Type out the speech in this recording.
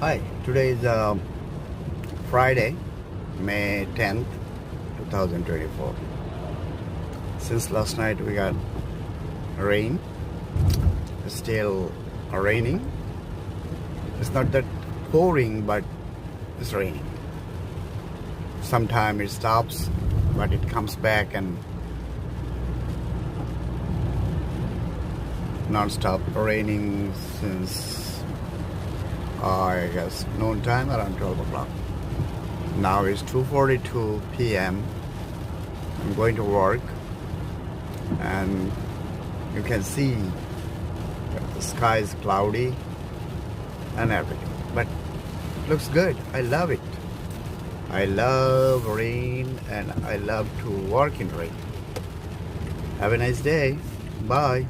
Hi, today is Friday, May 10th, 2024. Since last night we got rain. It's still raining. It's not that pouring, but it's raining. Sometimes it stops, but it comes back and non-stop raining since I guess noon time around 12 o'clock. Now it's 2:42 p.m. I'm going to work and you can see that the sky is cloudy and everything, but looks good. I love it. I love rain and I love to work in rain. Have a nice day. Bye.